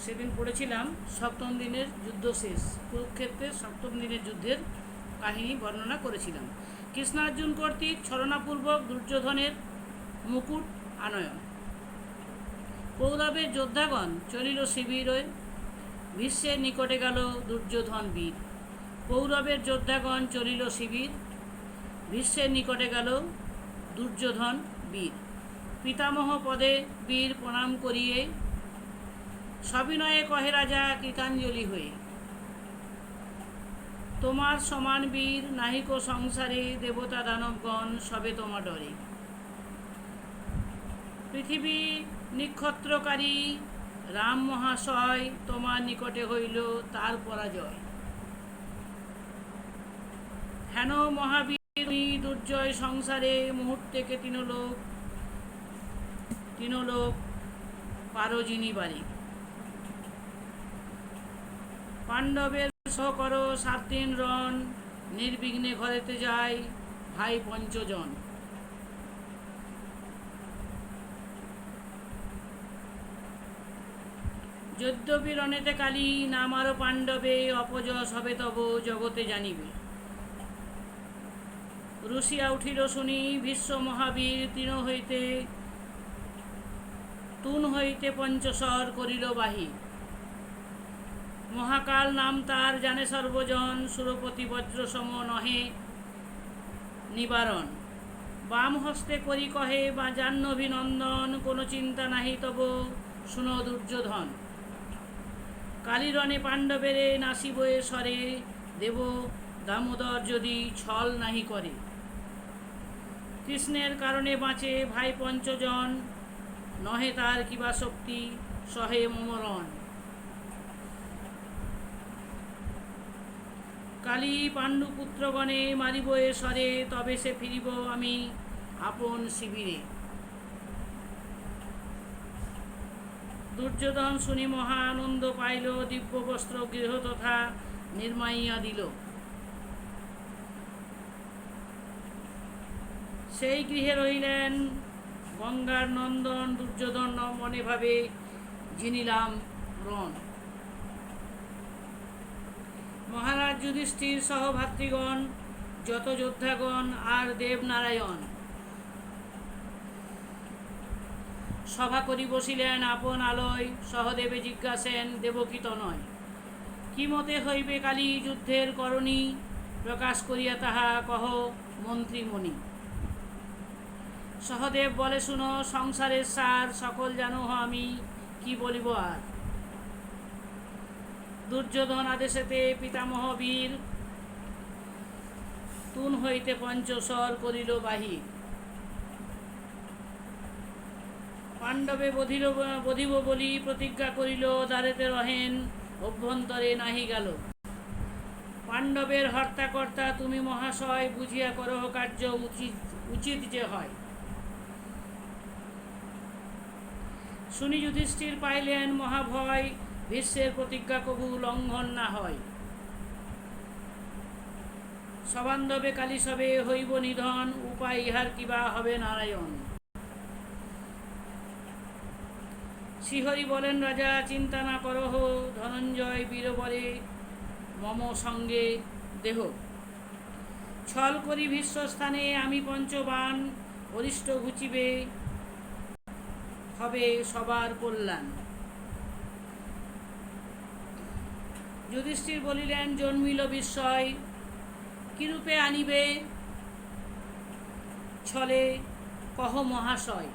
সেদিন পড়েছিলাম সপ্তম দিনের যুদ্ধ শেষ, কুরুক্ষেত্রের সপ্তম দিনের যুদ্ধের কাহিনী বর্ণনা করেছিলাম। কৃষ্ণার্জুন কর্তৃক ছলনাপূর্বক দুর্যোধনের মুকুট আনয়ন। কৌরবের যোদ্ধাগণ চলিল শিবিরে, ভীষ্মের নিকটে গেল দুর্যোধন বীর। কৌরবের যোদ্ধাগণ চলিল শিবির, ভীষ্মের নিকটে গেল দুর্যোধন বীর। পিতামহ পদে বীর প্রণাম করিয়ে, সবিনয়ে কহে রাজা কৃতাঞ্জলি হয়ে, তোমার সমান বীর নাহিক সংসারে, দেবতা দানবগণ সবে তোমা ডরে। পৃথিবী নিক্ষত্রকারী রাম মহাশয়, তোমার নিকটে হইল তার পরাজয়। হেন মহাবীর দুর্জয় সংসারে, মুহূর্তে তিনলোক পারো যিনি বাড়ি। পাণ্ডবের সহকর 7 দিন রণ, নির্বিঘ্নে ঘরেতে যায় ভাই পঞ্চজন। যদ্যপি রণেতে কালী, নাম আরো পাণ্ডবে, অপযশ হবে তব জগতে জানিবে। রুষিয়া উঠিল শুনি ভীষ্ম মহাবীর, তুন হইতে পঞ্চশর করিল বাহির। মহাকাল নাম তার জানে সর্বজন, সুরপতি বজ্র সম নহে নিবারণ। বাম হস্তে করি কহে বা জাহ্নবীনন্দন, কোনো চিন্তা নাহি তব শুনো দুর্যোধন। কালীরণে পাণ্ডবেরে নাসিবয়ে স্বরে, দেব দামোদর যদি ছল নাহি করে। কৃষ্ণের কারণে বাঁচে ভাই পঞ্চজন, নহে তার কিবা শক্তি সহে মমরণ। কালী পাণ্ডুপুত্রগণে মারিব এ স্বরে, তবে সে ফিরিব আমি আপন শিবিরে। দুর্যোধন শুনি মহা আনন্দ পাইল, দিব্য বস্ত্র গৃহ তথা নির্মাইয়া দিল। সেই গৃহে রহিলেন গঙ্গার নন্দন, দুর্যোধন মনে ভাবে জিনিলাম রণ। মহারাজ যুধিষ্ঠির সহভাতৃগণ, যত যোদ্ধাগণ আর দেবনারায়ণ, সভা করি বসিলেন আপন আলয়। সহদেবে জিজ্ঞাসেন দেবকী তনয়, কি মতে হইবে কালী যুদ্ধের করণী, প্রকাশ করিয়া তাহা কহ মন্ত্রীমণি। সহদেব বলে শুনো সংসারের সার, সকল জানো আমি কি বলিব আর। দুর্যোধন আদেশেতে পিতামহ বীর, তুন হইতে পঞ্চশর করিল বাহির। পাণ্ডবে বধিব বলি প্রতিজ্ঞা করিল, দ্বারেতে রহেন অভ্যন্তরে নাহি গেল। পাণ্ডবের হর্তাকর্তা তুমি মহাশয়, বুঝিয়া করহ কার্য উচিত যে হয়। শুনি যুধিষ্ঠির পাইলেন মহাভয়, ভীষ্মের প্রতিজ্ঞা কবু লঙ্ঘন না হয়। সবান্ধবে কালী সবে হইব নিধন, উপায় ইহার কিবা হবে নারায়ণ। শ্রীহরি বলেন রাজা চিন্তা না করহ, ধনঞ্জয় বীরবরে মম সঙ্গে দেহ। ছল করি ভীষ্মস্থানে আমি পঞ্চবান, অরিষ্ট ঘুচিবে হবে সবার কল্যাণ। যুধিষ্ঠির বলিলেন জন্মিল বিস্ময়, কিরূপে আনিবে ছলে কহ মহাশয়।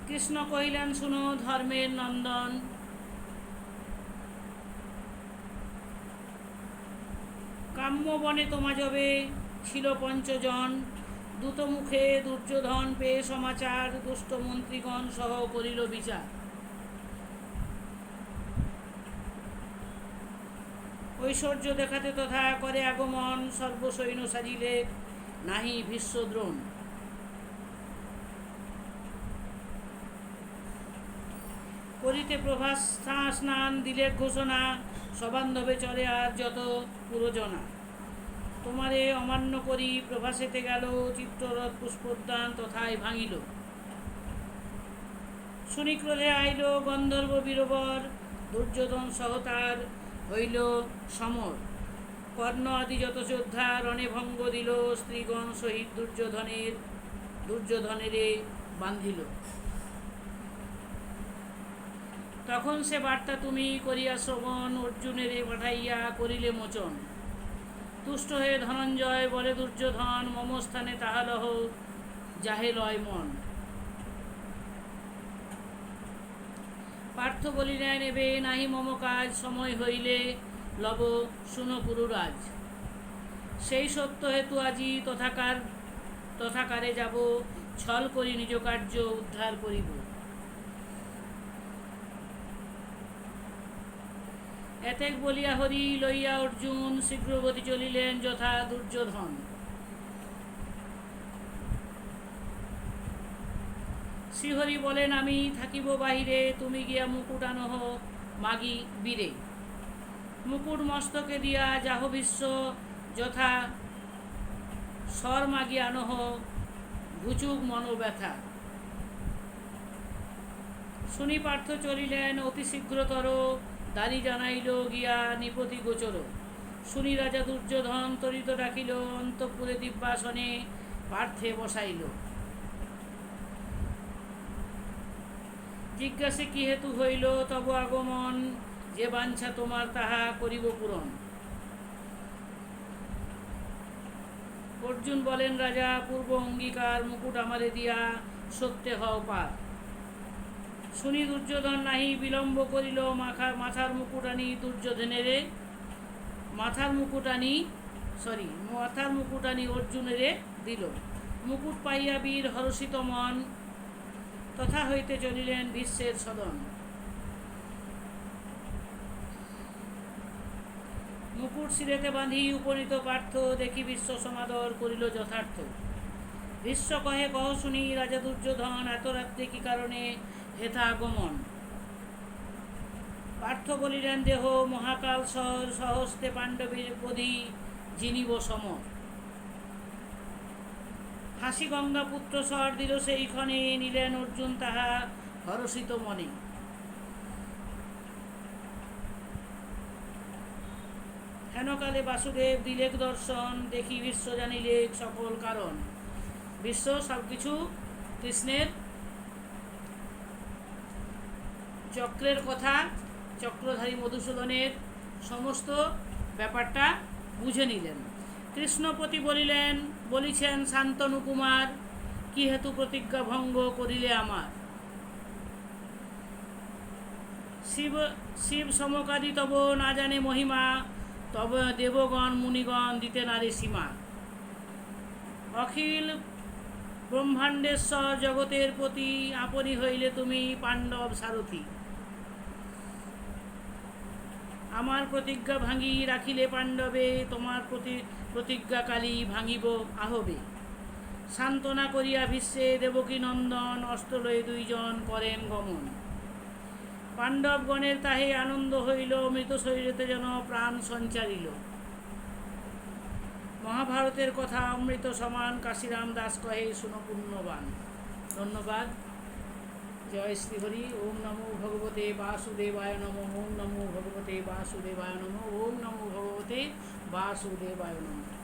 কৃষ্ণ কহিলেন শুনো ধর্মের নন্দন, কাম্যবনে তোমা যবে ছিল পঞ্চজন। দূত মুখে দুর্যোধন পেয়ে সমাচার, দুষ্ট মন্ত্রীগণ সহ করিল বিচার। ঐশ্বর্য দেখাতে তথা করে আগমন, সর্বসৈন্য সাজিলে নাহি ভীষ্মদ্রোণ। করিতে প্রভাস স্নান দিলে ঘোষণা, সবান্ধবে চলে আর যত পুরোজনা। তোমারে অমান্য করি প্রভাসেতে গেল, চিত্ররথ পুষ্পোদ্যান তথায় ভাঙিল। শুনি ক্রোধে আইল গন্ধর্ব বীরবর, দুর্যোধন সহ তার হইল সমর। কর্ণ আদি যত যোদ্ধা রণে ভঙ্গ দিল, স্ত্রীগণ সহিত দুর্যোধনেরে বান্ধিল। তখন সে বার্তা তুমি করিয়া শ্রবণ, অর্জুনেরে পাঠাইয়া করিলে মোচন। তুষ্ট হয়ে ধনঞ্জয় বলে দুর্যোধন, মম স্থানে তাহা লহ যাহে লয় মন। পার্থ বলিলেন এবে নাহি মম কাজ, সময় হইলে লব শুনো পুরুরাজ। সেই সত্য হেতু আজি তথাকারে যাব, ছল করি নিজ কার্য উদ্ধার করিব। এতেক বলিয়া হরি লইয়া অর্জুন, শীঘ্রগতি চলিলেন যথা দুর্যোধন। শ্রীহরি বলেন আমি থাকিব বাহিরে, তুমি গিয়া মুকুট আনহ মাগি বীরে। মুকুট মস্তকে দিয়া যাহ বিশ্ব, যথা স্বর মাগি আনহ ঘুচুক মনোব্যথা। শুনি পার্থ চলিলেন অতি শীঘ্রতর, দাঁড়ি জানাইল গিয়া নিপতি গোচর। শুনি রাজা দুর্যোধন তরিত ডাকিল, অন্তঃপুরে দিব্যাসনে পার্থে বসাইল। জিজ্ঞাসে কি হেতু হইল তব আগমন, যে বাঞ্ছা তোমার তাহা করিব পূরণ। অর্জুন বলেন রাজা পূর্ব অঙ্গীকার, মুকুট আমারে দিয়া সত্যে হও পার। শুনি দুর্যোধন নাহি বিলম্ব করিল, মাথার মুকুট আনি দুর্যোধনেরে মাথার মুকুট আনি অর্জুনেরে দিল। মুকুট পাইয়া বীর হর্ষিত মন, তথা হইতে চলিলেন ভীষ্মের সদন। মুকুট শিরেতে বাঁধি উপনীত পার্থ, দেখি বিশ্ব সমাদর করিল যথার্থ। ভীষ্ম কহে কহ শুনি রাজা দুর্যোধন, এত রাত্রে কি কারণে হেথা আগমন। পার্থ বলিলেন দেহ মহাকাল স্বর, সহস্তে পাণ্ডবের পদী জিনিব সম। হাসি গঙ্গা পুত্র স্বর দিল সেইক্ষণে, নিলেন অর্জুন তাহা হরষিত মনে। হেনকালে বাসুদেব দিলেক দর্শন, দেখি বিশ্ব জানিলেক সকল কারণ। বিশ্ব সবকিছু কৃষ্ণের চক্রের কথা, চক্রধারী মধুসূদনের সমস্ত ব্যাপারটা বুঝে নিলেন। কৃষ্ণপতি বলিছেন শান্তনু কুমার, কি হেতু প্রতিজ্ঞা ভঙ্গ করিলে আমার। শিব সমকাদি তব না জানে মহিমা, তব দেবগণ মুনিগণ দিতে নারে সীমা। অখিল ব্রহ্মাণ্ডেশ্বর জগতের পতি, আপনি হইলে তুমি পাণ্ডব সারথি। আমার প্রতিজ্ঞা ভাঙি রাখিলে পাণ্ডবে, তোমার প্রতিজ্ঞাকালী ভাঙিব আহবে। সান্ত্বনা করিয়া ভীষ্মে দেবকী নন্দন, অস্ত্র লয়ে দুইজন করেন গমন। পাণ্ডবগণের তাহে আনন্দ হইল, মৃত শরীরেতে যেন প্রাণ সঞ্চারিল। মহাভারতের কথা অমৃত সমান, কাশিরাম দাস কহে শুনো পুণ্যবান। ধন্যবাদ। জয় শ্রীহরি। ওম নমো ভগবতে বাসুদেবায় নমঃ। ওম নমো ভগবতে বাসুদেবায় নমঃ। ওম নমো ভগবতে বাসুদেবায় নমঃ।